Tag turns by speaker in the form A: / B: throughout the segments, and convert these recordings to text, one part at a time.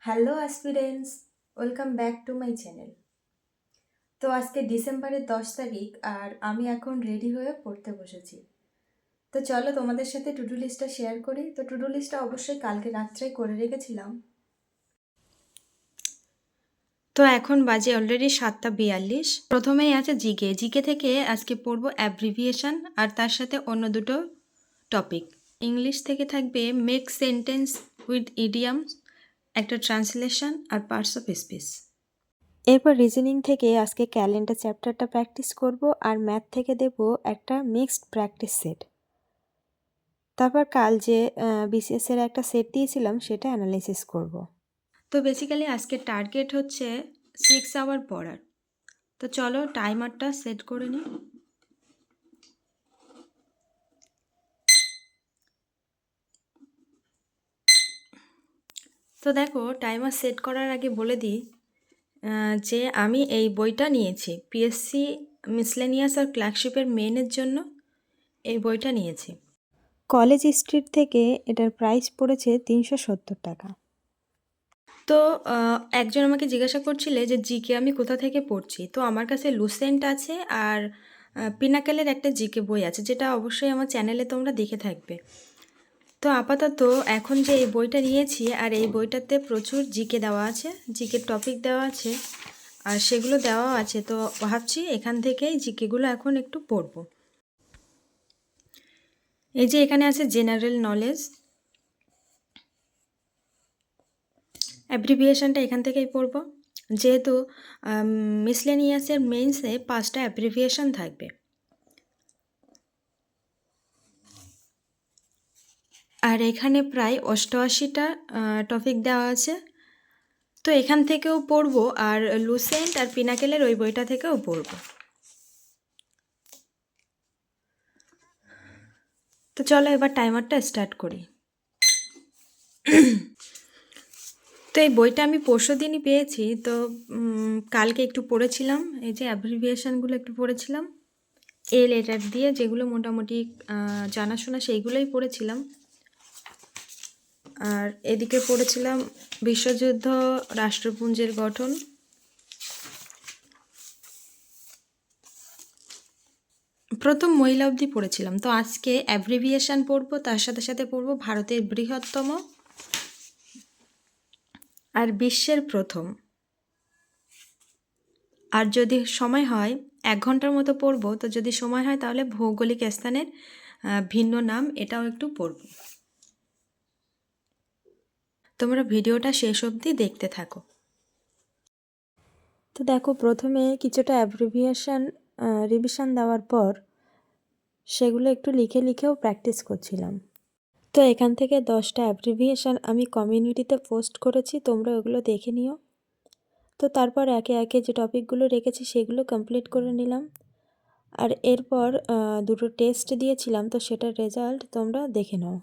A: Hello aspirants, welcome back to my channel. তো আজকে ডিসেম্বরের 10 তারিখ আর আমি এখন রেডি হয়ে পড়তে বসেছি। তো চলো তোমাদের সাথে টুডু লিস্টটা শেয়ার করি। তো টুডু লিস্টটা অবশ্যই কালকে রাত্রেই করে রেখেছিলাম। তো এখন বাজে অলরেডি 7টা 42। প্রথমেই আছে জিকে। জিকে থেকে আজকে পড়বো অ্যাব্রিভিয়েশন আর তার সাথে অন্য দুটো টপিক। ইংলিশ থেকে থাকবে মেক সেন্টেন্স উইথ ইডিয়ামস, একটা ট্রান্সলেশন আর পার্টস অফ স্পিচ। এরপর রিজনিং থেকে আজকে ক্যালেন্ডার চ্যাপ্টারটা প্র্যাকটিস করব আর ম্যাথ থেকে দেব একটা মিক্সড প্র্যাকটিস সেট। তারপর কাল যে বিসিএস এর একটা সেট দিয়েছিলাম সেটা অ্যানালাইসিস করব। তো বেসিক্যালি আজকে টার্গেট হচ্ছে 6 আওয়ার পড়ার। তো চলো টাইমারটা সেট করে নিই। তো দেখো টাইমার সেট করার আগে বলে দিই যে আমি এই বইটা নিয়েছি পিএসসি মিসলেনিয়াস আর ক্লার্কশিপের মেনের জন্য এই বইটা নিয়েছি। কলেজ স্ট্রিট থেকে এটার প্রাইস পড়েছে 370 টাকা। তো একজন আমাকে জিজ্ঞাসা করছিলে যে জিকে আমি কোথা থেকে পড়ছি। তো আমার কাছে লুসেন্ট আছে আর পিনাকেলের একটা জিকে বই আছে, যেটা অবশ্যই আমার চ্যানেলে তোমরা দেখে থাকবে। তো আপাতত এখন যে এই বইটা নিয়েছি আর এই বইটাতে প্রচুর জিকে দেওয়া আছে, জিকের টপিক দেওয়া আছে আর সেগুলো দেওয়া আছে। তো ভাবছি এখান থেকেই জিকেগুলো এখন একটু পড়ব। এই যে এখানে আছে জেনারেল নলেজ, অ্যাব্রিভিয়েশনটা এখান থেকেই পড়ব, যেহেতু মিসলেনিয়াসের মেইনসে 5টা অ্যাব্রিভিয়েশন থাকবে। আর এখানে প্রায় 88টা টপিক দেওয়া আছে। তো এখান থেকেও পড়ব আর লুসেন্ট আর পিনাকেলের ওই বইটা থেকেও পড়ব। তো চলো এবার টাইমারটা স্টার্ট করি। তো এই বইটা আমি পরশুদিনই পেয়েছি। তো কালকে একটু পড়েছিলাম, এই যে অ্যাব্রিভিয়েশনগুলো একটু পড়েছিলাম, এ লেটার দিয়ে যেগুলো মোটামুটি জানাশোনা সেইগুলোই পড়েছিলাম। আর এদিকে পড়েছিলাম বিশ্বযুদ্ধ, রাষ্ট্রপুঞ্জের গঠন, প্রথম মহিলা অবধি পড়েছিলাম। তো আজকে অ্যাব্রিভিয়েশন পড়বো, তার সাথে সাথে পড়বো ভারতের বৃহত্তম আর বিশ্বের প্রথম। আর যদি সময় হয় 1 ঘন্টার মতো পড়বো। তো যদি সময় হয় তাহলে ভৌগোলিক স্থানের ভিন্ন নাম, এটাও একটু পড়ব। তোমরা ভিডিওটা শেষ অবধি দেখতে থাকো। তো দেখো প্রথমে কিছুটা অ্যাব্রিভিয়েশন রিভিশন দেওয়ার পর সেগুলো একটু লিখে লিখেও প্র্যাকটিস করছিলাম। তো এখান থেকে 10টা অ্যাব্রিভিয়েশন আমি কমিউনিটিতে পোস্ট করেছি, তোমরা ওগুলো দেখে নিও। তো তারপর একে একে যে টপিকগুলো রেখেছি সেগুলো কমপ্লিট করে নিলাম। আর এরপর দুটো টেস্ট দিয়েছিলাম, তো সেটার রেজাল্ট তোমরা দেখে নাও।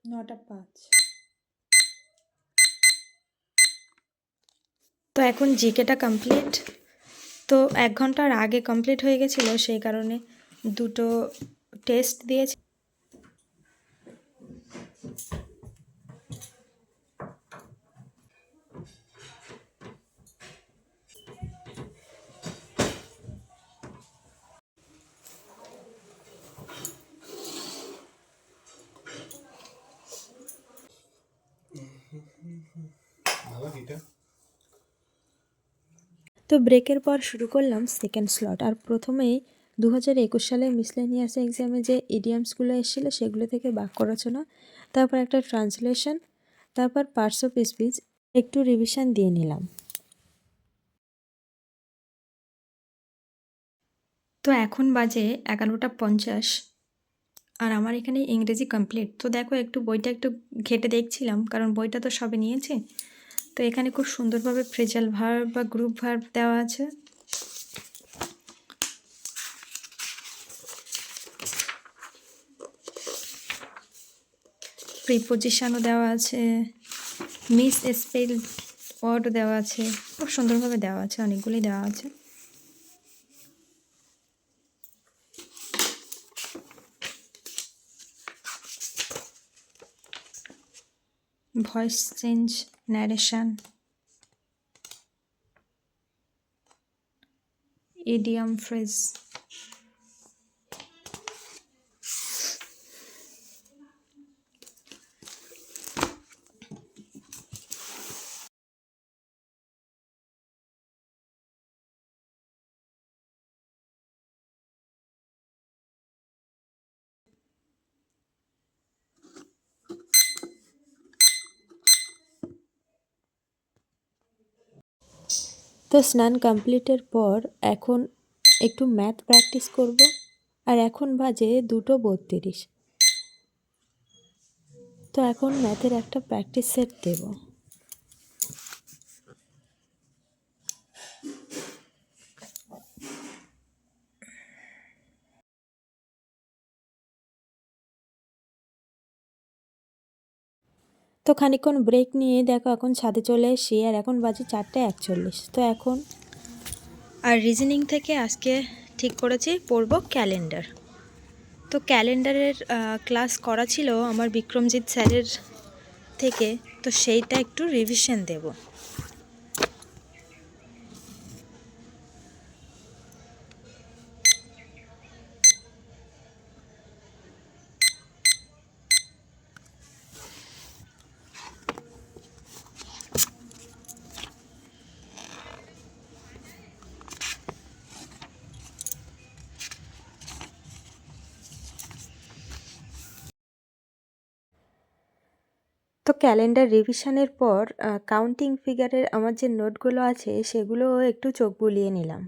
A: নটা 5। তো এখন জিকেটা কমপ্লিট। তো 1 ঘন্টার আগে কমপ্লিট হয়ে গেছিলো, সেই কারণে দুটো টেস্ট দিয়েছি। তো ব্রেকের পর শুরু করলাম সেকেন্ড স্লট। আর প্রথমেই 2021 সালে মিসলেনিয়াস এক্সামে যে ইডিয়ামসগুলো এসেছিলো সেগুলো থেকে বাক্য রচনা, তারপর একটা ট্রান্সলেশন, তারপর পার্টস অফ স্পিচ একটু রিভিশন দিয়ে নিলাম। তো এখন বাজে 11টা 50 আর আমার এখানে ইংরেজি কমপ্লিট। তো দেখো একটু বইটা একটু ঘেটে দেখছিলাম, কারণ বইটা তো সবে নিয়েছি। তো এখানে খুব সুন্দরভাবে ফ্রেজাল ভার্ব বা গ্রুপ ভার্ব দেওয়া আছে। প্রিপোজিশনও দেওয়া আছে, মিস স্পেল ওয়ার্ডও দেওয়া আছে, খুব সুন্দরভাবে দেওয়া আছে, অনেকগুলি দেওয়া আছে। Voice change, narration, idiom phrase. তো স্নান কমপ্লিটের পর এখন একটু ম্যাথ প্র্যাকটিস করব। আর এখন বাজে 2:32। তো এখন ম্যাথের একটা প্র্যাকটিস সেট দেব। তো খানিকক্ষণ ব্রেক নিয়ে দেখো এখন ছাদে চলে এসেছি, আর এখন বাজে 4:41। তো এখন আর রিজনিং থেকে আজকে ঠিক করেছি পড়ব ক্যালেন্ডার। তো ক্যালেন্ডারের ক্লাস করা ছিল আমার বিক্রমজিৎ স্যারের থেকে, তো সেইটা একটু রিভিশন দেব। তো ক্যালেন্ডার রিভিশনের পর কাউন্টিং ফিগারের আমার যে নোটগুলো আছে সেগুলো একটু চোখ বুলিয়ে নিলাম।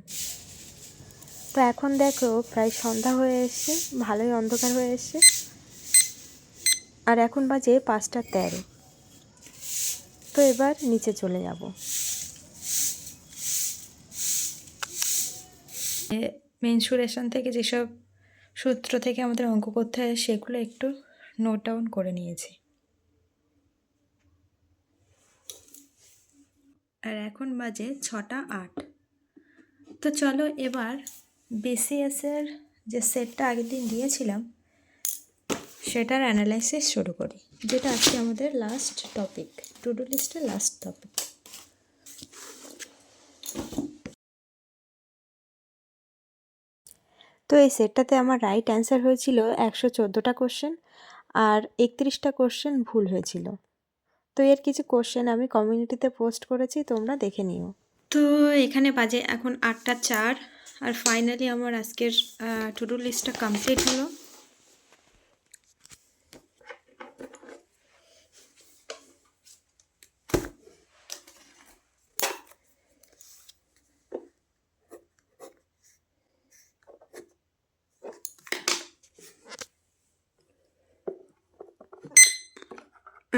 A: তো এখন দেখো প্রায় সন্ধ্যা হয়ে এসছে, ভালোই অন্ধকার হয়ে এসছে, আর এখন বাজে 5:13। তো এবার নিচে চলে যাব। মেনসুরেশন থেকে যেসব সূত্র থেকে আমাদের অঙ্ক করতে হয় সেগুলো একটু নোট ডাউন করে নিয়েছি। আর এখন বাজে 6:08। তো চলো এবার বিসিএসের যে সেটটা আগের দিন দিয়েছিলাম সেটার অ্যানালাইসিস শুরু করি, যেটা আজকে আমাদের লাস্ট টপিক, টু ডু লিস্টের লাস্ট টপিক। তো এই সেটটাতে আমার রাইট অ্যান্সার হয়েছিল 114টা কোশ্চেন, আর 31টা কোশ্চেন ভুল হয়েছিল। তো এর কিছু কোশ্চেন আমি কমিউনিটিতে পোস্ট করেছি, তোমরা দেখে নিও। তো এখানে বাজে এখন 8:04, আর ফাইনালি আমার আজকের টু ডু লিস্টটা কমপ্লিট হলো।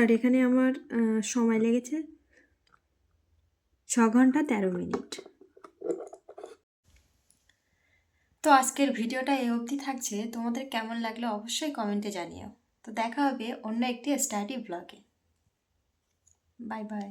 A: আর এখানে আমার সময় লেগেছে 6 ঘন্টা 13 মিনিট। তো আজকের ভিডিওটা এই অবধি থাকছে, তোমাদের কেমন লাগলো অবশ্যই কমেন্টে জানিও। তো দেখা হবে অন্য একটি স্টাডি ব্লগে। Bye bye.